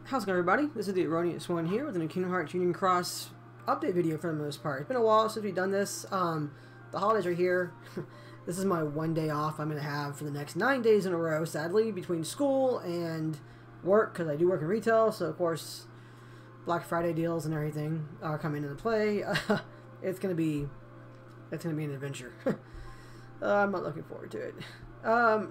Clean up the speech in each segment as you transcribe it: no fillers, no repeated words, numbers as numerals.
How's it going, everybody? This is the Erroneous One here with an Kingdom Hearts Union Cross update video for the most part. It's been a while since we've done this. The holidays are here. This is my one day off I'm going to have for the next 9 days in a row, sadly, between school and work, because I do work in retail, so of course Black Friday deals and everything are coming into play. It's going to be an adventure. I'm not looking forward to it.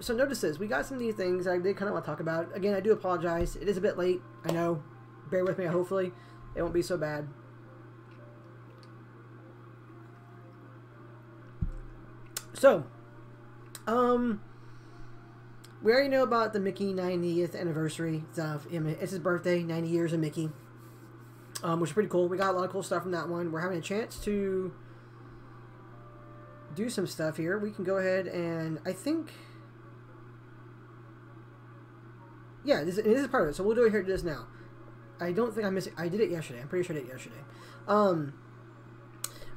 So notice this, we got some new things I did kind of want to talk about. Again, I do apologize. It is a bit late. I know. Bear with me. Hopefully it won't be so bad. So, we already know about the Mickey 90th anniversary stuff. It's his birthday, 90 years of Mickey, which is pretty cool. We got a lot of cool stuff from that one. We're having a chance to do some stuff here. We can go ahead and I think, yeah, this is part of it. So we'll do it here. Do this now. I don't think I missed it. I did it yesterday. I'm pretty sure I did it yesterday.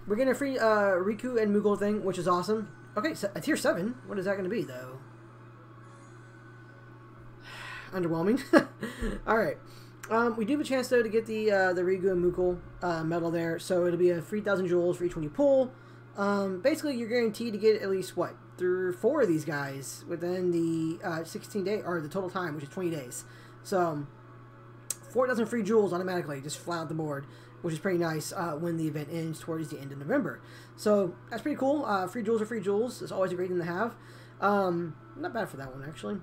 We're getting a free Riku and Moogle thing, which is awesome. Okay, so a tier 7. What is that going to be though? Underwhelming. All right. We do have a chance though to get the Riku and Moogle medal there. So it'll be a 3,000 jewels for each one you pull. Basically, you're guaranteed to get at least, what, 3 or 4 of these guys within the 16 day, or the total time, which is 20 days. So, 4,000 free jewels automatically, just flat out the board, which is pretty nice when the event ends towards the end of November. So, that's pretty cool. Free jewels are free jewels. It's always a great thing to have. Not bad for that one, actually.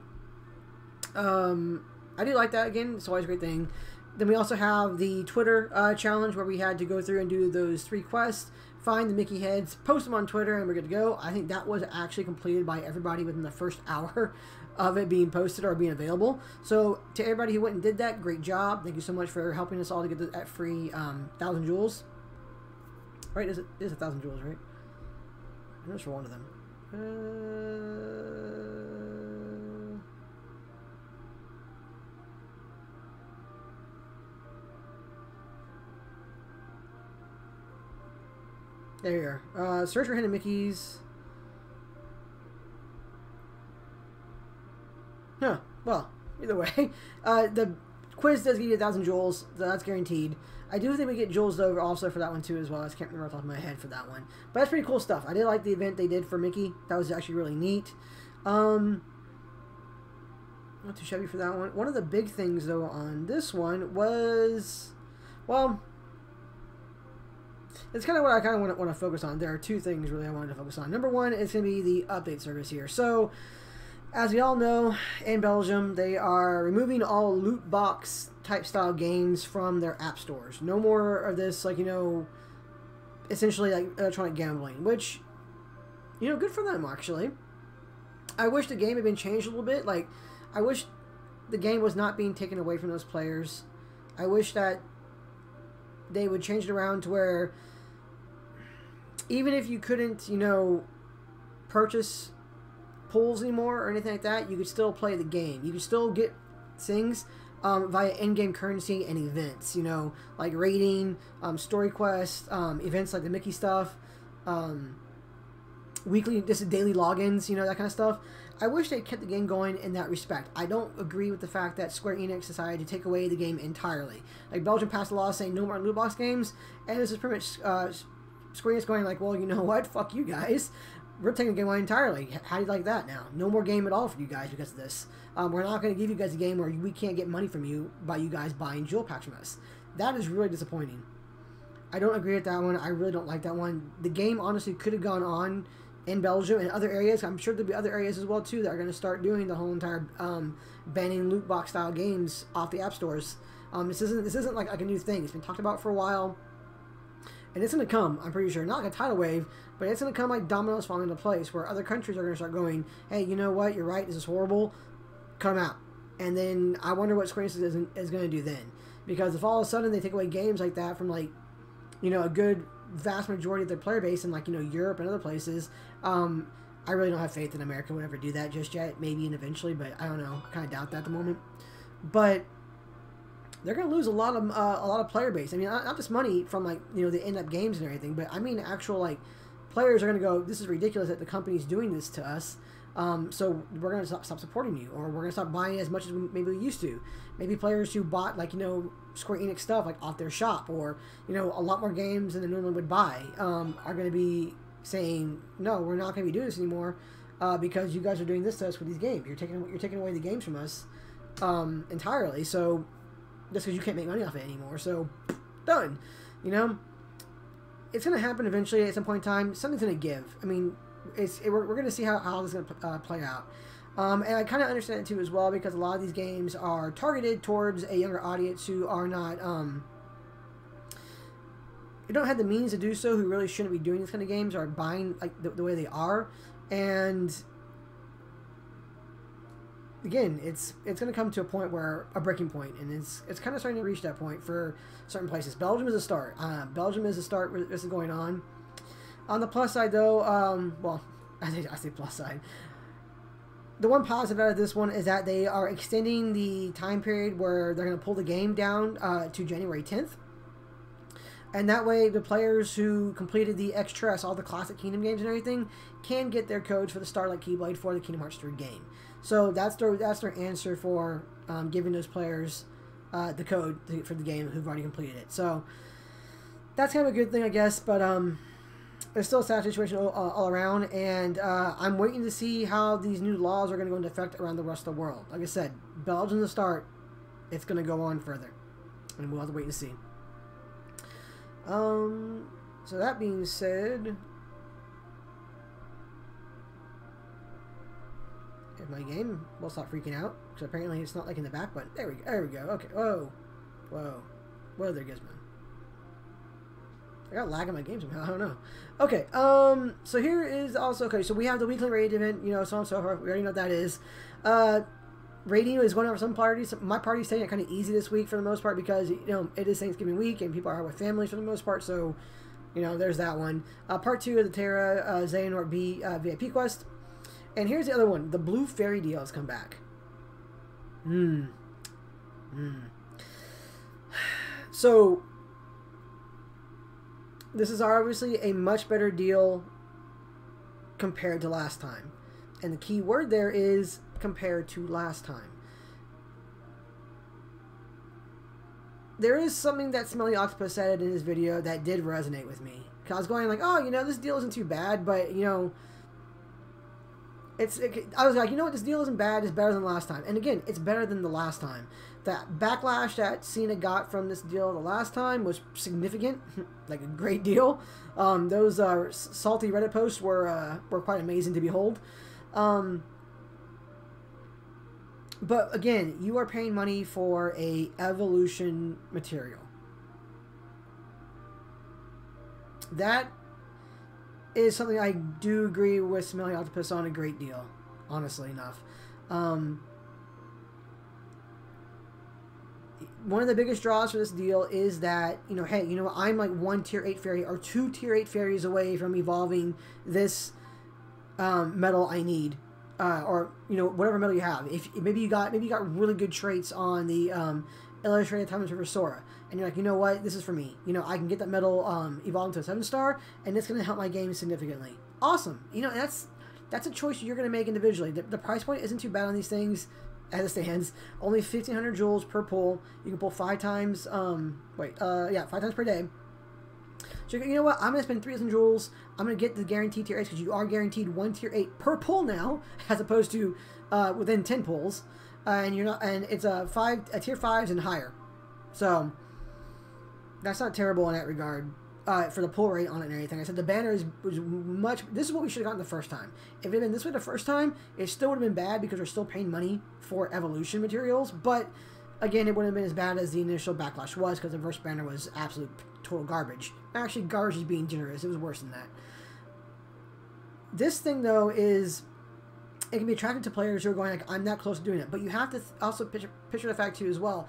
I do like that, again. It's always a great thing. Then we also have the Twitter challenge where we had to go through and do those 3 quests. Find the Mickey heads, post them on Twitter, and we're good to go. I think that was actually completed by everybody within the first hour of it being posted or being available. So to everybody who went and did that, great job. Thank you so much for helping us all to get that free 1,000 jewels. Right? It is 1,000 jewels, right? I know it's for one of them. There you are. Search for hidden Mickeys. Huh. Well, either way. The quiz does give you 1,000 jewels, so that's guaranteed. I do think we get jewels though also for that one too as well. I just can't remember off the top of my head for that one. But that's pretty cool stuff. I did like the event they did for Mickey. That was actually really neat. Not too shabby for that one. One of the big things though on this one was, well, it's kind of what I kind of want to focus on. There are 2 things really I wanted to focus on. Number one is going to be the update service here. So, as we all know, in Belgium, they are removing all loot box type style games from their app stores. No more of this, like, you know, essentially like electronic gambling, which, you know, good for them actually. I wish the game had been changed a little bit. Like, I wish the game was not being taken away from those players. I wish that they would change it around to where even if you couldn't, you know, purchase pulls anymore or anything like that, you could still play the game. You could still get things via in-game currency and events, you know, like raiding, story quests, events like the Mickey stuff, weekly, just daily logins, you know, that kind of stuff. I wish they kept the game going in that respect. I don't agree with the fact that Square Enix decided to take away the game entirely. Like, Belgium passed a law saying no more loot box games, and this is pretty much Square Enix going like, well, you know what, fuck you guys. We're taking the game away entirely. How do you like that now? No more game at all for you guys because of this. We're not going to give you guys a game where we can't get money from you by you guys buying jewel packs from us. That is really disappointing. I don't agree with that one. I really don't like that one. The game honestly could have gone on in Belgium and other areas. I'm sure there'll be other areas as well too that are going to start doing the whole entire banning loot box style games off the app stores. This isn't like a new thing. It's been talked about for a while, and it's going to come. I'm pretty sure, not like a tidal wave, but it's going to come like dominoes falling into place where other countries are going to start going, hey, you know what? You're right. This is horrible. Cut them out. And then I wonder what Square Enix is going to do then, because if all of a sudden they take away games like that from, like, you know, a good vast majority of their player base in, like, you know, Europe and other places, I really don't have faith in America would ever do that just yet. Maybe and eventually, but I don't know. I kind of doubt that at the moment. But they're going to lose a lot of player base. I mean, not just money from, like, you know, the in-app games and everything, but I mean actual, like, players are going to go, this is ridiculous that the company's doing this to us. So we're going to stop supporting you, or we're going to stop buying as much as maybe we used to. Maybe players who bought, like, you know, Square Enix stuff, like, off their shop, or, you know, a lot more games than they normally would buy, are going to be saying, no, we're not going to be doing this anymore, because you guys are doing this to us with these games. You're taking away the games from us entirely. So just because you can't make money off it anymore, so done. You know, it's going to happen eventually at some point in time. Something's going to give. I mean, we're going to see how this is going to play out. And I kind of understand it too as well, because a lot of these games are targeted towards a younger audience who are not who don't have the means to do so, who really shouldn't be doing these kind of games, or buying like the way they are. And again, it's going to come to a point where a breaking point, and it's kind of starting to reach that point for certain places. Belgium is a start. Belgium is a start where this is going on. On the plus side, though, well, I say plus side. The one positive out of this one is that they are extending the time period where they're going to pull the game down to January 10th. And that way, the players who completed the Extress, all the classic Kingdom games and everything, can get their codes for the Starlight Keyblade for the Kingdom Hearts 3 game. So that's their answer for giving those players the code for the game who've already completed it. So that's kind of a good thing, I guess. But it's still a sad situation all around, and I'm waiting to see how these new laws are going to go into effect around the rest of the world. Like I said, Belgium's the start. It's going to go on further, and we'll have to wait and see. So that being said, if my game will stop freaking out, because apparently it's not like in the back button. There we go. Okay. Whoa. There, Gizmo. I got lag in my game somehow. I don't know. Okay. So here is also, okay, so we have the weekly raid event, you know, so on and so forth. We already know what that is. Raiding is going over some parties. My party's taking it kind of easy this week for the most part, because, you know, it is Thanksgiving week and people are with families for the most part. So, you know, there's that one. Part 2 of the Terra Xehanort B VIP quest. And here's the other one. The Blue Fairy deal has come back. So this is obviously a much better deal compared to last time. And the key word there is compared to last time. There is something that Smelly Octopus said in his video that did resonate with me. I was going like, oh, you know, this deal isn't too bad, but, you know, I was like, you know what, this deal isn't bad, it's better than last time. And again, it's better than the last time. That backlash that Cena got from this deal the last time was significant, like a great deal. Those salty Reddit posts were quite amazing to behold. But again, you are paying money for a evolution material. That is something I do agree with Smelly Octopus on a great deal, honestly enough. One of the biggest draws for this deal is that, you know, hey, you know what, I'm like 1 tier 8 fairy or 2 tier 8 fairies away from evolving this medal I need. Or, you know, whatever medal you have. If maybe you got really good traits on the Illustrated Timeless River Sora, and you're like, you know what, this is for me. You know, I can get that medal evolved into a 7-star, and it's going to help my game significantly. Awesome. You know, that's a choice you're going to make individually. The price point isn't too bad on these things as it stands. Only 1,500 jewels per pull. You can pull 5 times. 5 times per day. So you know what? I'm gonna spend 3,000 jewels. I'm gonna get the guaranteed tier 8 because you are guaranteed 1 tier 8 per pull now, as opposed to within 10 pulls, and you're not. And it's a tier 5s and higher. So that's not terrible in that regard for the pull rate on it and everything. I said the banner was much. This is what we should have gotten the first time. If it had been this way the first time, it still would have been bad because we're still paying money for evolution materials. But again, it wouldn't have been as bad as the initial backlash was, because the first banner was absolute total garbage. Actually, garbage is being generous. It was worse than that. This thing, though, it can be attractive to players who are going like, I'm that close to doing it. But you have to also picture the fact, too, as well.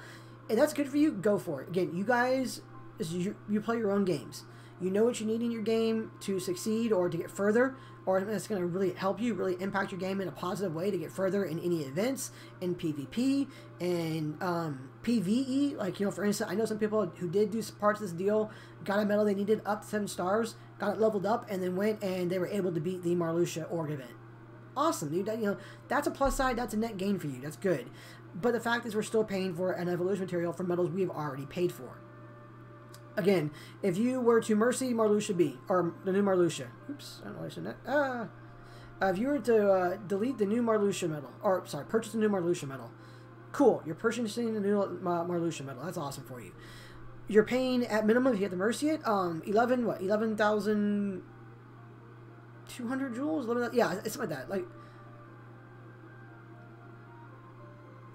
If that's good for you, go for it. Again, you guys, you play your own games. You know what you need in your game to succeed or to get further, or it's going to really help you, really impact your game in a positive way to get further in any events, in PvP, and PvE. Like, you know, for instance, I know some people who did do parts of this deal, got a medal they needed up to 7 stars, got it leveled up, and then went and they were able to beat the Marluxia org event. Awesome, dude. You know, that's a plus side. That's a net gain for you. That's good. But the fact is we're still paying for an evolution material for medals we've already paid for. Again, if you were to Mercy Marluxia B, or the new Marluxia. Oops, I don't know why I said that. If you were to delete the new Marluxia medal, or, sorry, purchase the new Marluxia medal, cool, you're purchasing the new Marluxia medal. That's awesome for you. You're paying, at minimum, if you get the Mercy it, 11,200 jewels? 11, yeah, it's something like that. Like,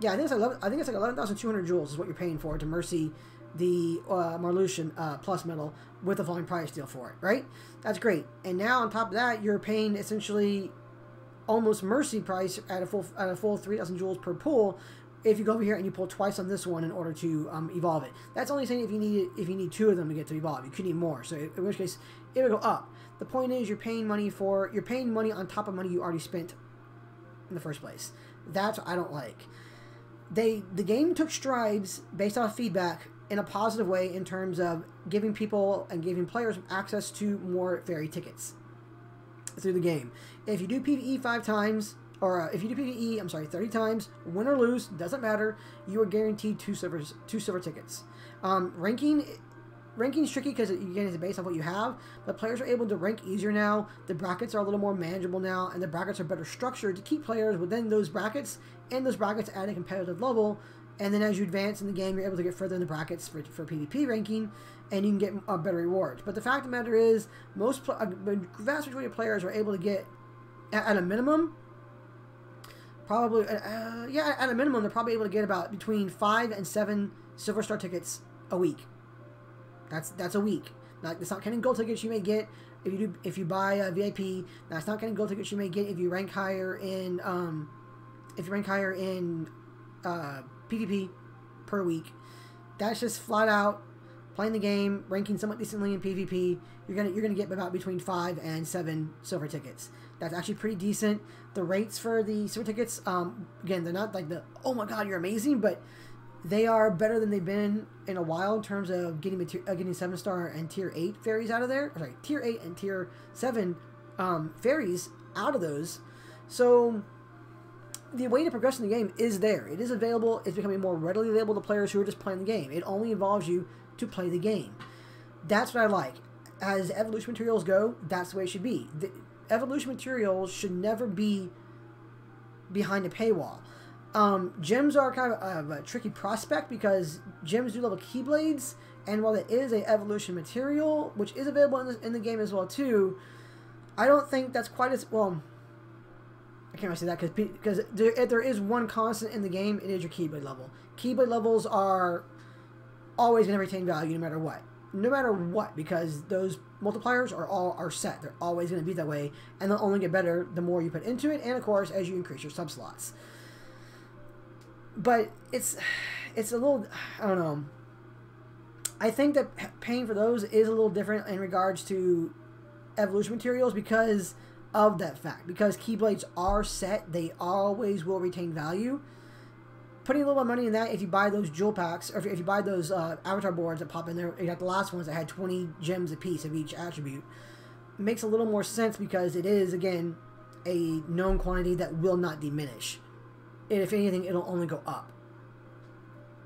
yeah, I think it's like 11,200 jewels is what you're paying for to Mercy the Marluxia Plus medal with a volume price deal for it, right? That's great. And now on top of that, you're paying essentially almost Mercy price at a full 3,000 jewels per pull. If you go over here and you pull twice on this one in order to evolve it. That's only saying if you need 2 of them to get to evolve. You could need more. So in which case it would go up. The point is you're paying money on top of money you already spent in the first place. That's what I don't like. The game took strides based off feedback in a positive way in terms of giving people and giving players access to more fairy tickets through the game. If you do PvE 5 times, or if you do PvE, 30 times, win or lose, doesn't matter, you are guaranteed 2 silver tickets. Ranking's tricky because again, it's based on what you have, but players are able to rank easier now. The brackets are a little more manageable now, and the brackets are better structured to keep players within those brackets, and those brackets at a competitive level. And then as you advance in the game, you're able to get further in the brackets for PvP ranking, and you can get better rewards. But the fact of the matter is, the vast majority of players are able to get, at a minimum, probably, at a minimum, they're probably able to get about between 5 and 7 Silver Star tickets a week. That's a week. That's not counting gold tickets you may get if you buy a VIP. That's not counting gold tickets you may get if you rank higher in PvP per week. That's just flat out playing the game, ranking somewhat decently in PvP. You're gonna get about between 5 and 7 silver tickets. That's actually pretty decent. The rates for the silver tickets, again, they're not like the oh my god you're amazing, but they are better than they've been in a while in terms of getting 7-star and tier 8 fairies out of there. Sorry, tier 8 and tier 7 fairies out of those. So the way to progress in the game is there. It is available. It's becoming more readily available to players who are just playing the game. It only involves you to play the game. That's what I like. As evolution materials go, that's the way it should be. The evolution materials should never be behind a paywall. Gems are kind of a tricky prospect because gems do level keyblades, and while it is a evolution material, which is available in the game as well too, I don't think that's quite as well. I can't really say that because there is one constant in the game. It is your keyblade level. Keyblade levels are always going to retain value no matter what. No matter what, because those multipliers are set. They're always going to be that way, and they'll only get better the more you put into it, and of course as you increase your sub slots. But it's a little, I don't know. I think that paying for those is a little different in regards to evolution materials because of that fact. Because keyblades are set, they always will retain value. Putting a little bit of money in that, if you buy those jewel packs, or if you buy those avatar boards that pop in there, you got the last ones that had 20 gems apiece of each attribute, makes a little more sense because it is, again, a known quantity that will not diminish. And if anything, it'll only go up.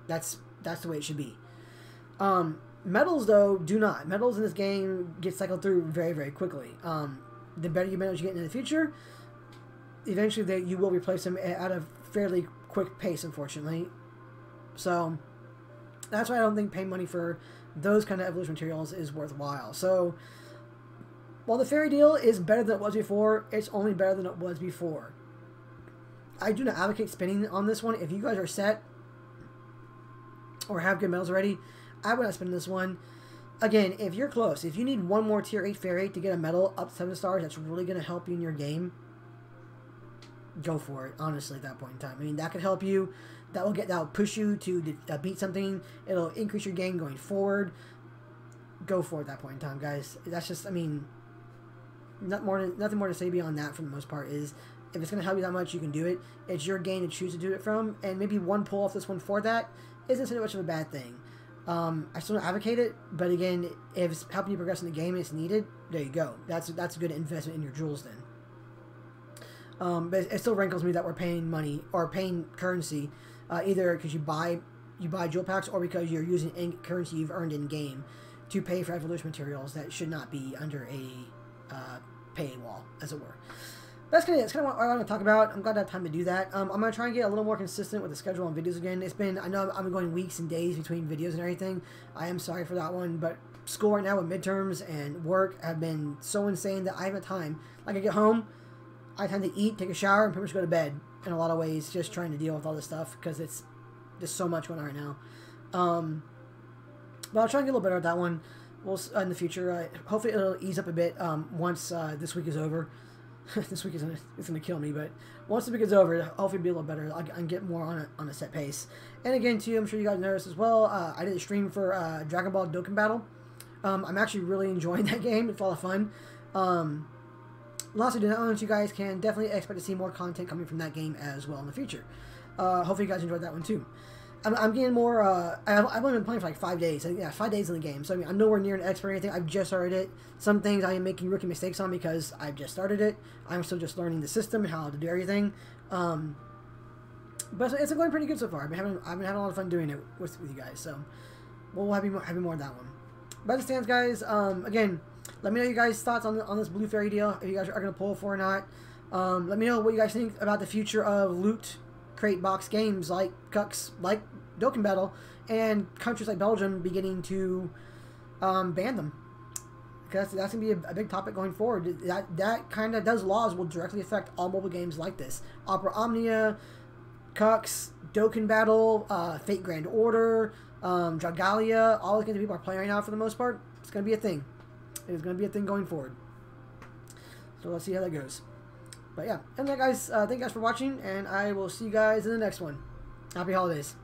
That's the way it should be. Medals, though, do not. Medals in this game get cycled through very, very quickly. The better your medals you get in the future, eventually you will replace them at a fairly quick pace, unfortunately. So that's why I don't think paying money for those kind of evolution materials is worthwhile. So while the fairy deal is better than it was before, it's only better than it was before. I do not advocate spending on this one. If you guys are set or have good medals already, I would not spend this one. Again, if you're close, if you need one more tier 8 fairy to get a medal up to 7 stars, that's really going to help you in your game, go for it, honestly, at that point in time. I mean, that could help you. That'll push you to beat something. It'll increase your game going forward. Go for it at that point in time, guys. That's just, I mean, nothing more to say beyond that for the most part is if it's going to help you that much, you can do it. It's your game to choose to do it from, and maybe one pull off this one for that isn't so much of a bad thing. I still don't advocate it, but again, if it's helping you progress in the game and it's needed, there you go. That's a good investment in your jewels then. But it still rankles me that we're paying money or paying currency, either because you buy jewel packs or because you're using currency you've earned in game to pay for evolution materials that should not be under a paywall, as it were. That's kind of it. That's kind of what I want to talk about. I'm glad I have time to do that. I'm going to try and get a little more consistent with the schedule on videos again. I know I've been going weeks and days between videos and everything. I am sorry for that one, but school right now with midterms and work have been so insane that I haven't time. Like I get home, I have time to eat, take a shower, and pretty much go to bed in a lot of ways, just trying to deal with all this stuff because it's just so much going on right now. But I'll try and get a little better at that one. We'll in the future. Hopefully it'll ease up a bit once this week is over. This week it's gonna kill me, but once the week is over, hopefully it'll be a little better. I can get more on a set pace. And again, too, I'm sure you guys noticed as well. I did a stream for Dragon Ball Dokkan Battle. I'm actually really enjoying that game. It's a lot of fun. Lots of downloads. You guys can definitely expect to see more content coming from that game as well in the future. Hopefully you guys enjoyed that one too. I'm getting more. I've only been playing for like 5 days. Yeah, 5 days in the game. So I mean, I'm nowhere near an expert or anything. I've just started it. Some things I am making rookie mistakes on because I've just started it. I'm still just learning the system and how to do everything. But it's going pretty good so far. I've been having a lot of fun doing it with you guys. So we'll have more of that one. But as it stands, guys. Again, let me know you guys' thoughts on this Blue Fairy deal. If you guys are going to pull for or not. Let me know what you guys think about the future of loot crate box games like Cucks, like Dokkan Battle, and countries like Belgium beginning to ban them. Because that's going to be a big topic going forward. That kind of does laws will directly affect all mobile games like this. Opera Omnia, Cucks, Dokkan Battle, Fate Grand Order, Dragalia, all the games people are playing right now for the most part. It's going to be a thing. It's going to be a thing going forward. So let's see how that goes. But yeah, and that, guys, thank you guys for watching, and I will see you guys in the next one. Happy holidays.